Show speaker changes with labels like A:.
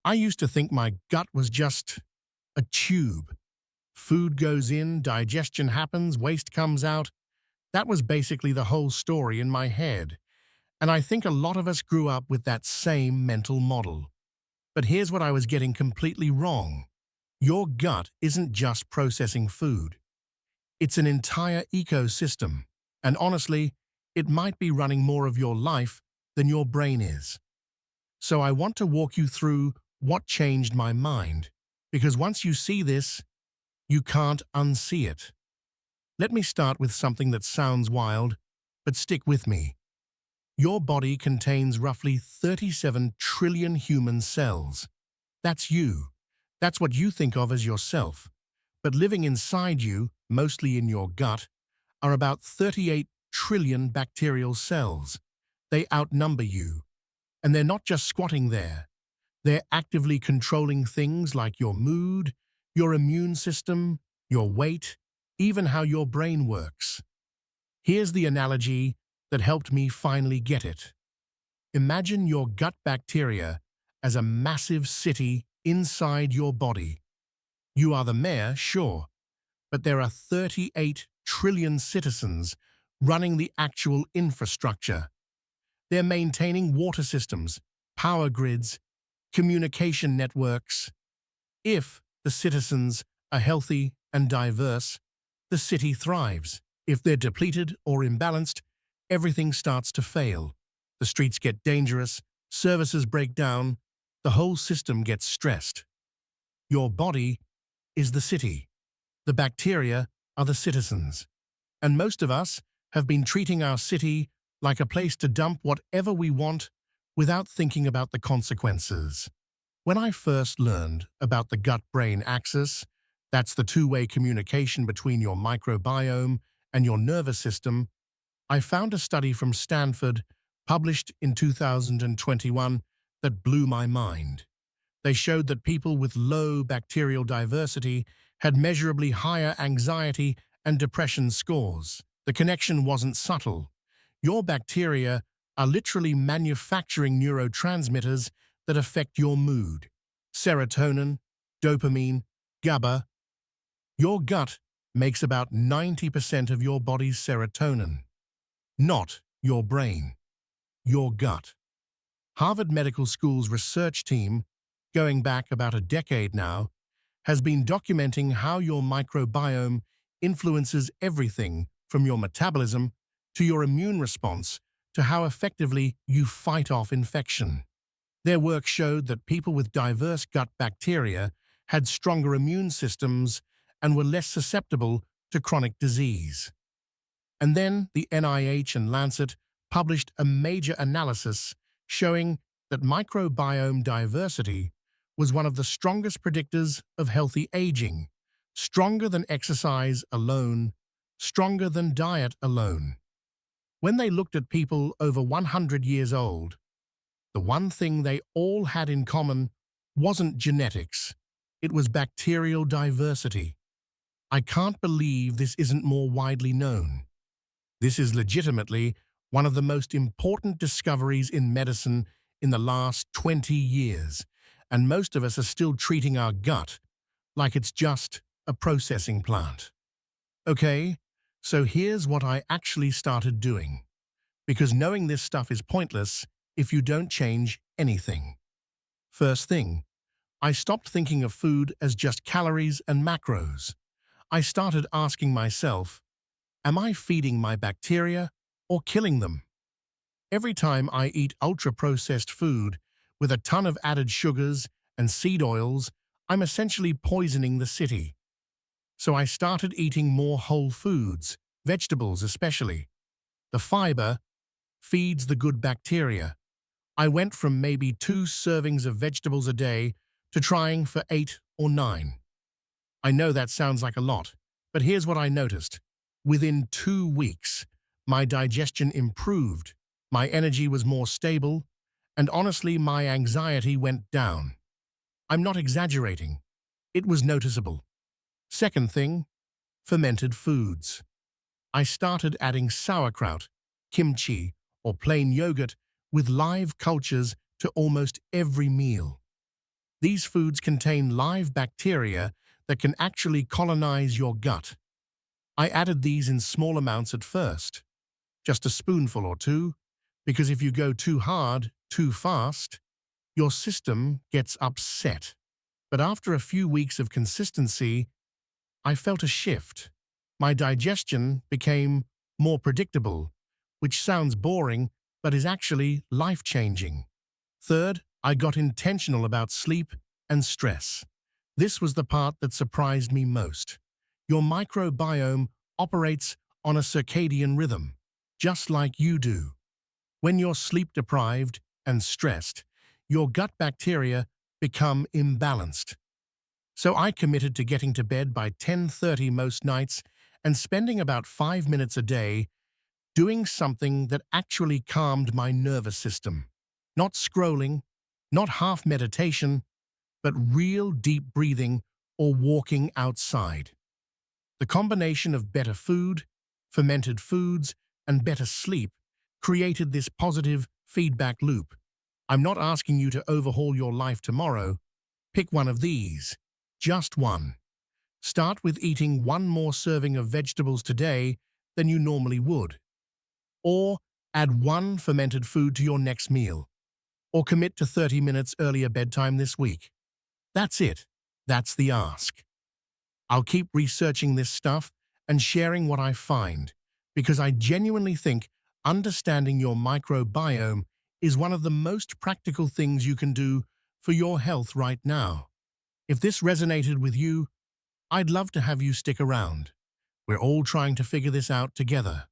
A: I used to think my gut was just a tube. Food goes in, digestion happens, waste comes out. That was basically the whole story in my head. And I think a lot of us grew up with that same mental model. But here's what I was getting completely wrong. Your gut isn't just processing food. It's an entire ecosystem. And honestly, it might be running more of your life than your brain is. So I want to walk you through what changed my mind. Because once you see this, you can't unsee it. Let me start with something that sounds wild, but stick with me. Your body contains roughly 37 trillion human cells. That's you. That's what you think of as yourself. But living inside you, mostly in your gut, are about 38 trillion bacterial cells. They outnumber you. And they're not just squatting there. They're actively controlling things like your mood, your immune system, your weight, even how your brain works. Here's the analogy that helped me finally get it. Imagine your gut bacteria as a massive city inside your body. You are the mayor, sure, but there are 38 trillion citizens running the actual infrastructure. They're maintaining water systems, power grids, communication networks. If the citizens are healthy and diverse, the city thrives. If they're depleted or imbalanced, everything starts to fail. The streets get dangerous, services break down, the whole system gets stressed. Your body is the city. The bacteria are the citizens. And most of us have been treating our city like a place to dump whatever we want without thinking about the consequences. When I first learned about the gut-brain axis, that's the two-way communication between your microbiome and your nervous system, I found a study from Stanford published in 2021 that blew my mind. They showed that people with low bacterial diversity had measurably higher anxiety and depression scores. The connection wasn't subtle. Your bacteria are literally manufacturing neurotransmitters that affect your mood. Serotonin, dopamine, GABA. Your gut makes about 90% of your body's serotonin. Not your brain, your gut. Harvard Medical School's research team, going back about a decade now, has been documenting how your microbiome influences everything from your metabolism to your immune response to how effectively you fight off infection. Their work showed that people with diverse gut bacteria had stronger immune systems and were less susceptible to chronic disease. And then the NIH and Lancet published a major analysis showing that microbiome diversity was one of the strongest predictors of healthy aging, stronger than exercise alone, stronger than diet alone. When they looked at people over 100 years old, the one thing they all had in common wasn't genetics, it was bacterial diversity. I can't believe this isn't more widely known. This is legitimately one of the most important discoveries in medicine in the last 20 years, and most of us are still treating our gut like it's just a processing plant. Okay, so here's what I actually started doing, because knowing this stuff is pointless if you don't change anything. First thing, I stopped thinking of food as just calories and macros. I started asking myself, am I feeding my bacteria or killing them? Every time I eat ultra-processed food with a ton of added sugars and seed oils, I'm essentially poisoning the city. So I started eating more whole foods, vegetables especially. The fiber feeds the good bacteria. I went from maybe 2 servings of vegetables a day to trying for 8 or 9. I know that sounds like a lot, but here's what I noticed. Within 2 weeks, my digestion improved, my energy was more stable, and honestly, my anxiety went down. I'm not exaggerating. It was noticeable. Second thing, fermented foods. I started adding sauerkraut, kimchi, or plain yogurt with live cultures to almost every meal. These foods contain live bacteria that can actually colonize your gut. I added these in small amounts at first, just a spoonful or two, because if you go too hard, too fast, your system gets upset. But after a few weeks of consistency, I felt a shift. My digestion became more predictable, which sounds boring, but is actually life-changing. Third, I got intentional about sleep and stress. This was the part that surprised me most. Your microbiome operates on a circadian rhythm, just like you do. When you're sleep-deprived and stressed, your gut bacteria become imbalanced. So I committed to getting to bed by 10:30 most nights and spending about 5 minutes a day doing something that actually calmed my nervous system. Not scrolling, not half meditation, but real deep breathing or walking outside. The combination of better food, fermented foods, and better sleep created this positive feedback loop. I'm not asking you to overhaul your life tomorrow. Pick one of these. Just one. Start with eating one more serving of vegetables today than you normally would. Or add one fermented food to your next meal. Or commit to 30 minutes earlier bedtime this week. That's it. That's the ask. I'll keep researching this stuff and sharing what I find, because I genuinely think understanding your microbiome is one of the most practical things you can do for your health right now. If this resonated with you, I'd love to have you stick around. We're all trying to figure this out together.